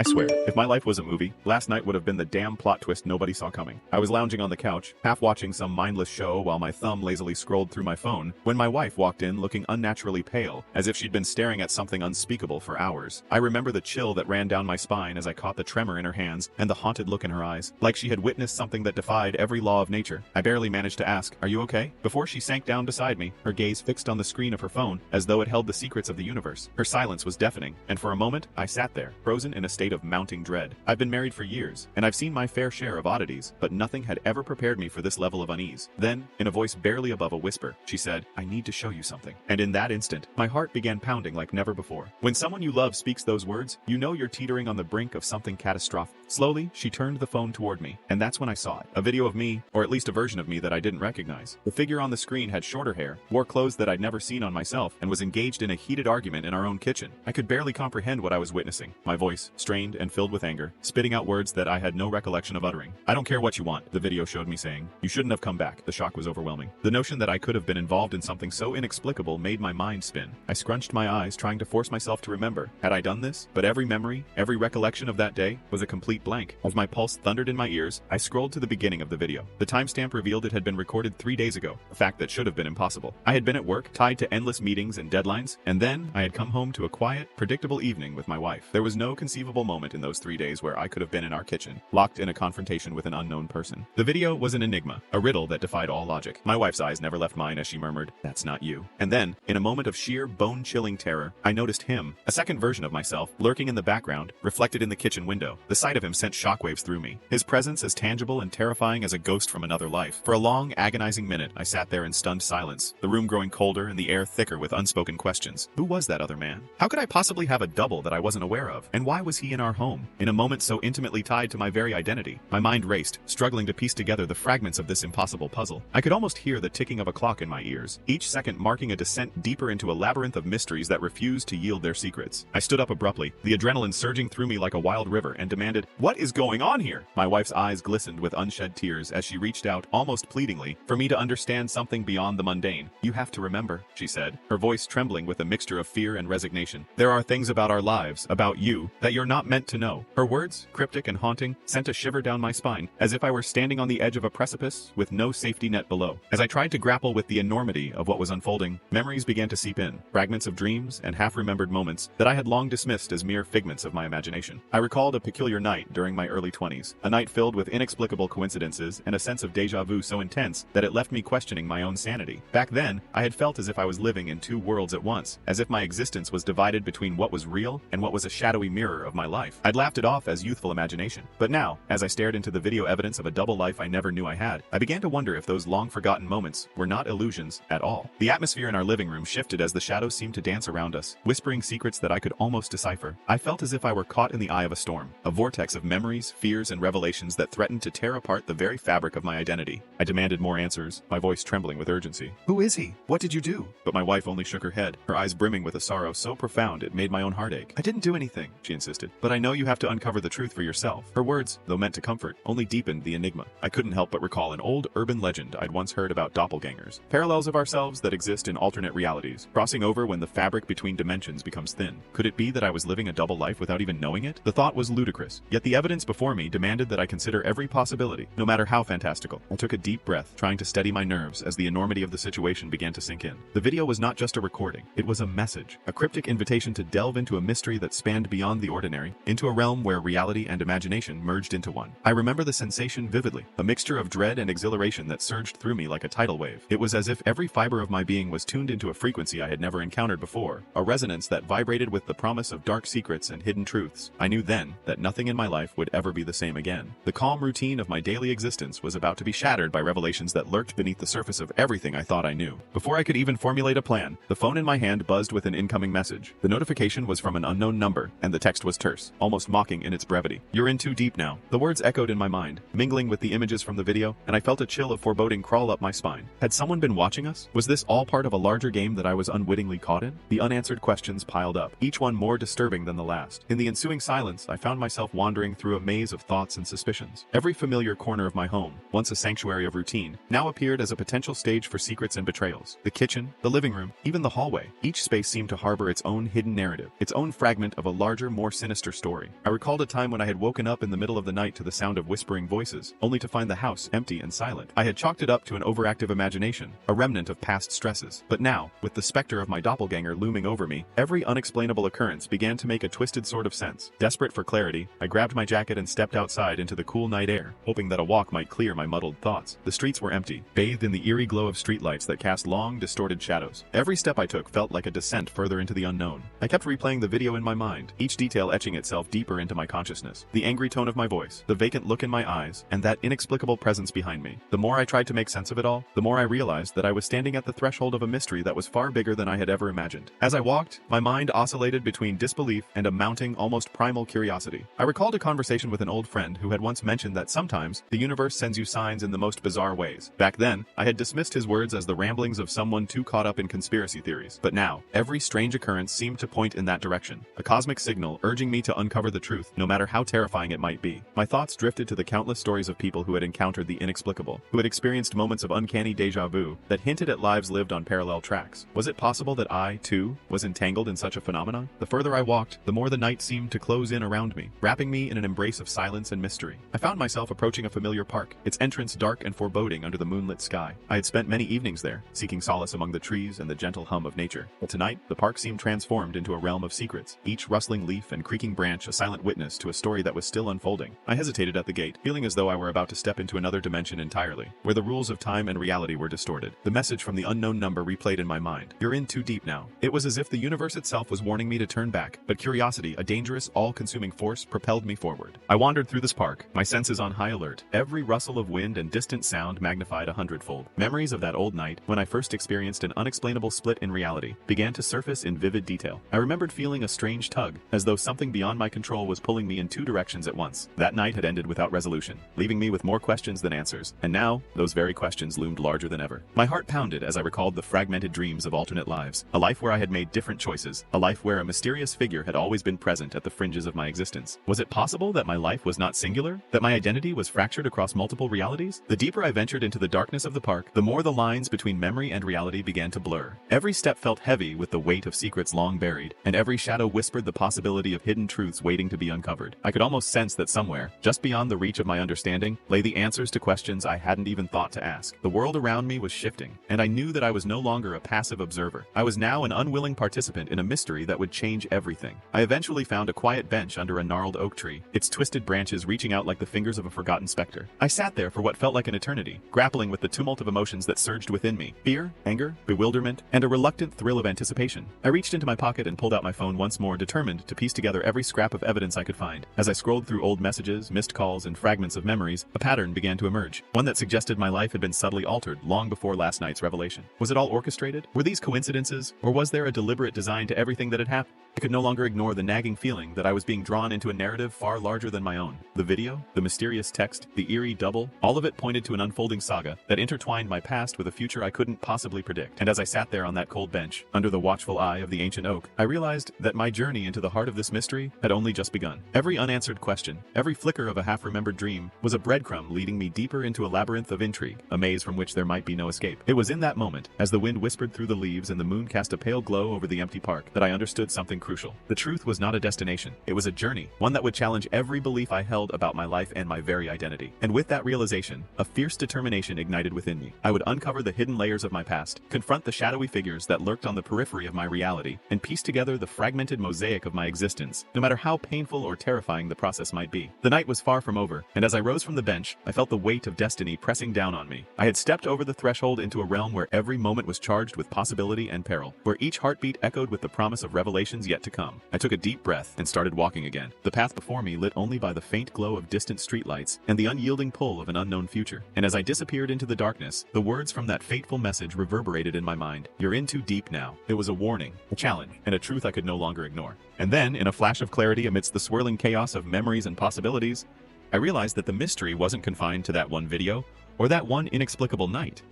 I swear, if my life was a movie, last night would have been the damn plot twist nobody saw coming. I was lounging on the couch, half watching some mindless show while my thumb lazily scrolled through my phone, when my wife walked in looking unnaturally pale, as if she'd been staring at something unspeakable for hours. I remember the chill that ran down my spine as I caught the tremor in her hands and the haunted look in her eyes, like she had witnessed something that defied every law of nature. I barely managed to ask, "Are you okay?" before she sank down beside me, her gaze fixed on the screen of her phone, as though it held the secrets of the universe. Her silence was deafening, and for a moment, I sat there, frozen in a state of mounting dread. I've been married for years, and I've seen my fair share of oddities, but nothing had ever prepared me for this level of unease. Then, in a voice barely above a whisper, she said, "I need to show you something." And in that instant, my heart began pounding like never before. When someone you love speaks those words, you know you're teetering on the brink of something catastrophic. Slowly, she turned the phone toward me, and that's when I saw it. A video of me, or at least a version of me that I didn't recognize. The figure on the screen had shorter hair, wore clothes that I'd never seen on myself, and was engaged in a heated argument in our own kitchen. I could barely comprehend what I was witnessing, my voice, strained and filled with anger, spitting out words that I had no recollection of uttering. "I don't care what you want," the video showed me saying. "You shouldn't have come back." The shock was overwhelming. The notion that I could have been involved in something so inexplicable made my mind spin. I scrunched my eyes, trying to force myself to remember. Had I done this? But every memory, every recollection of that day, was a complete blank. As my pulse thundered in my ears, I scrolled to the beginning of the video. The timestamp revealed it had been recorded 3 days ago, a fact that should have been impossible. I had been at work, tied to endless meetings and deadlines, and then I had come home to a quiet, predictable evening with my wife. There was no conceivable moment in those 3 days where I could have been in our kitchen, locked in a confrontation with an unknown person. The video was an enigma, a riddle that defied all logic. My wife's eyes never left mine as she murmured, "That's not you." And then, in a moment of sheer bone-chilling terror, I noticed him, a second version of myself, lurking in the background, reflected in the kitchen window. The sight of him sent shockwaves through me, his presence as tangible and terrifying as a ghost from another life. For a long, agonizing minute, I sat there in stunned silence, the room growing colder and the air thicker with unspoken questions. Who was that other man? How could I possibly have a double that I wasn't aware of? And why was he in our home, in a moment so intimately tied to my very identity? My mind raced, struggling to piece together the fragments of this impossible puzzle. I could almost hear the ticking of a clock in my ears, each second marking a descent deeper into a labyrinth of mysteries that refused to yield their secrets. I stood up abruptly, the adrenaline surging through me like a wild river, and demanded, "What is going on here?" My wife's eyes glistened with unshed tears as she reached out, almost pleadingly, for me to understand something beyond the mundane. "You have to remember," she said, her voice trembling with a mixture of fear and resignation. "There are things about our lives, about you, that you're not meant to know." Her words, cryptic and haunting, sent a shiver down my spine, as if I were standing on the edge of a precipice with no safety net below. As I tried to grapple with the enormity of what was unfolding, memories began to seep in, fragments of dreams and half-remembered moments that I had long dismissed as mere figments of my imagination. I recalled a peculiar night during my early 20s, a night filled with inexplicable coincidences and a sense of déjà vu so intense that it left me questioning my own sanity. Back then, I had felt as if I was living in two worlds at once, as if my existence was divided between what was real and what was a shadowy mirror of my life. I'd laughed it off as youthful imagination. But now, as I stared into the video evidence of a double life I never knew I had, I began to wonder if those long-forgotten moments were not illusions at all. The atmosphere in our living room shifted as the shadows seemed to dance around us, whispering secrets that I could almost decipher. I felt as if I were caught in the eye of a storm, a vortex of memories, fears, and revelations that threatened to tear apart the very fabric of my identity. I demanded more answers, my voice trembling with urgency. "Who is he? What did you do?" But my wife only shook her head, her eyes brimming with a sorrow so profound it made my own heart ache. "I didn't do anything," she insisted, "but I know you have to uncover the truth for yourself." Her words, though meant to comfort, only deepened the enigma. I couldn't help but recall an old urban legend I'd once heard about doppelgangers, parallels of ourselves that exist in alternate realities, crossing over when the fabric between dimensions becomes thin. Could it be that I was living a double life without even knowing it? The thought was ludicrous, yet the evidence before me demanded that I consider every possibility, no matter how fantastical. I took a deep breath, trying to steady my nerves as the enormity of the situation began to sink in. The video was not just a recording, it was a message, a cryptic invitation to delve into a mystery that spanned beyond the ordinary, into a realm where reality and imagination merged into one. I remember the sensation vividly, a mixture of dread and exhilaration that surged through me like a tidal wave. It was as if every fiber of my being was tuned into a frequency I had never encountered before, a resonance that vibrated with the promise of dark secrets and hidden truths. I knew then that nothing in my life would ever be the same again. The calm routine of my daily existence was about to be shattered by revelations that lurked beneath the surface of everything I thought I knew. Before I could even formulate a plan, the phone in my hand buzzed with an incoming message. The notification was from an unknown number, and the text was terse, almost mocking in its brevity. "You're in too deep now." The words echoed in my mind, mingling with the images from the video, and I felt a chill of foreboding crawl up my spine. Had someone been watching us? Was this all part of a larger game that I was unwittingly caught in? The unanswered questions piled up, each one more disturbing than the last. In the ensuing silence, I found myself wandering through a maze of thoughts and suspicions. Every familiar corner of my home, once a sanctuary of routine, now appeared as a potential stage for secrets and betrayals. The kitchen, the living room, even the hallway. Each space seemed to harbor its own hidden narrative, its own fragment of a larger, more sinister sinister story. I recalled a time when I had woken up in the middle of the night to the sound of whispering voices, only to find the house empty and silent. I had chalked it up to an overactive imagination, a remnant of past stresses. But now, with the specter of my doppelganger looming over me, every unexplainable occurrence began to make a twisted sort of sense. Desperate for clarity, I grabbed my jacket and stepped outside into the cool night air, hoping that a walk might clear my muddled thoughts. The streets were empty, bathed in the eerie glow of streetlights that cast long, distorted shadows. Every step I took felt like a descent further into the unknown. I kept replaying the video in my mind, each detail etching itself deeper into my consciousness. The angry tone of my voice, the vacant look in my eyes, and that inexplicable presence behind me. The more I tried to make sense of it all, the more I realized that I was standing at the threshold of a mystery that was far bigger than I had ever imagined. As I walked, my mind oscillated between disbelief and a mounting, almost primal curiosity. I recalled a conversation with an old friend who had once mentioned that sometimes the universe sends you signs in the most bizarre ways. Back then, I had dismissed his words as the ramblings of someone too caught up in conspiracy theories. But now, every strange occurrence seemed to point in that direction, a cosmic signal urging me to uncover the truth, no matter how terrifying it might be. My thoughts drifted to the countless stories of people who had encountered the inexplicable, who had experienced moments of uncanny déjà vu that hinted at lives lived on parallel tracks. Was it possible that I, too, was entangled in such a phenomenon? The further I walked, the more the night seemed to close in around me, wrapping me in an embrace of silence and mystery. I found myself approaching a familiar park, its entrance dark and foreboding under the moonlit sky. I had spent many evenings there, seeking solace among the trees and the gentle hum of nature. But tonight, the park seemed transformed into a realm of secrets, each rustling leaf and creaking branch a silent witness to a story that was still unfolding. I hesitated at the gate, feeling as though I were about to step into another dimension entirely, where the rules of time and reality were distorted. The message from the unknown number replayed in my mind. You're in too deep now. It was as if the universe itself was warning me to turn back, but curiosity, a dangerous, all-consuming force, propelled me forward. I wandered through this park, my senses on high alert, every rustle of wind and distant sound magnified 100-fold. Memories of that old night, when I first experienced an unexplainable split in reality, began to surface in vivid detail. I remembered feeling a strange tug, as though something beyond my control was pulling me in two directions at once. That night had ended without resolution, leaving me with more questions than answers, and now, those very questions loomed larger than ever. My heart pounded as I recalled the fragmented dreams of alternate lives, a life where I had made different choices, a life where a mysterious figure had always been present at the fringes of my existence. Was it possible that my life was not singular? That my identity was fractured across multiple realities? The deeper I ventured into the darkness of the park, the more the lines between memory and reality began to blur. Every step felt heavy with the weight of secrets long buried, and every shadow whispered the possibility of hidden truths waiting to be uncovered. I could almost sense that somewhere, just beyond the reach of my understanding, lay the answers to questions I hadn't even thought to ask. The world around me was shifting, and I knew that I was no longer a passive observer. I was now an unwilling participant in a mystery that would change everything. I eventually found a quiet bench under a gnarled oak tree, its twisted branches reaching out like the fingers of a forgotten specter. I sat there for what felt like an eternity, grappling with the tumult of emotions that surged within me: fear, anger, bewilderment, and a reluctant thrill of anticipation. I reached into my pocket and pulled out my phone once more, determined to piece together every scrap of evidence I could find. As I scrolled through old messages, missed calls, and fragments of memories, a pattern began to emerge, one that suggested my life had been subtly altered long before last night's revelation. Was it all orchestrated? Were these coincidences, or was there a deliberate design to everything that had happened? I could no longer ignore the nagging feeling that I was being drawn into a narrative far larger than my own. The video, the mysterious text, the eerie double, all of it pointed to an unfolding saga that intertwined my past with a future I couldn't possibly predict. And as I sat there on that cold bench, under the watchful eye of the ancient oak, I realized that my journey into the heart of this mystery had only just begun. Every unanswered question, every flicker of a half-remembered dream, was a breadcrumb leading me deeper into a labyrinth of intrigue, a maze from which there might be no escape. It was in that moment, as the wind whispered through the leaves and the moon cast a pale glow over the empty park, that I understood something crucial. The truth was not a destination, it was a journey, one that would challenge every belief I held about my life and my very identity. And with that realization, a fierce determination ignited within me. I would uncover the hidden layers of my past, confront the shadowy figures that lurked on the periphery of my reality, and piece together the fragmented mosaic of my existence, no matter how painful or terrifying the process might be. The night was far from over, and as I rose from the bench, I felt the weight of destiny pressing down on me. I had stepped over the threshold into a realm where every moment was charged with possibility and peril, where each heartbeat echoed with the promise of revelations yet to come. I took a deep breath and started walking again, the path before me lit only by the faint glow of distant streetlights and the unyielding pull of an unknown future. And as I disappeared into the darkness, the words from that fateful message reverberated in my mind. You're in too deep now. It was a warning, a challenge, and a truth I could no longer ignore. And then, in a flash of clarity amidst the swirling chaos of memories and possibilities, I realized that the mystery wasn't confined to that one video or that one inexplicable night.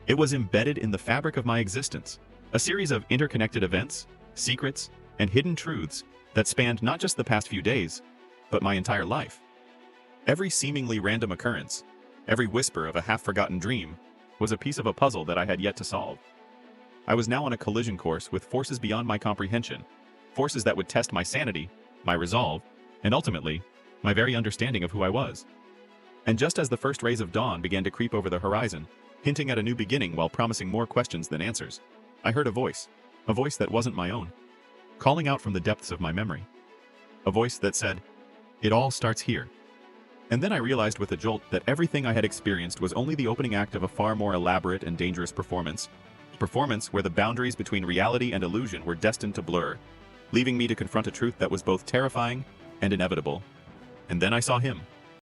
It was embedded in the fabric of my existence, a series of interconnected events, secrets, and hidden truths that spanned not just the past few days, but my entire life. Every seemingly random occurrence, every whisper of a half-forgotten dream, was a piece of a puzzle that I had yet to solve. I was now on a collision course with forces beyond my comprehension, forces that would test my sanity, my resolve, and ultimately, my very understanding of who I was. And just as the first rays of dawn began to creep over the horizon, hinting at a new beginning while promising more questions than answers, I heard a voice that wasn't my own, calling out from the depths of my memory. A voice that said, "It all starts here." And then I realized with a jolt that everything I had experienced was only the opening act of a far more elaborate and dangerous performance. Performance where the boundaries between reality and illusion were destined to blur, leaving me to confront a truth that was both terrifying and inevitable. And then I saw him.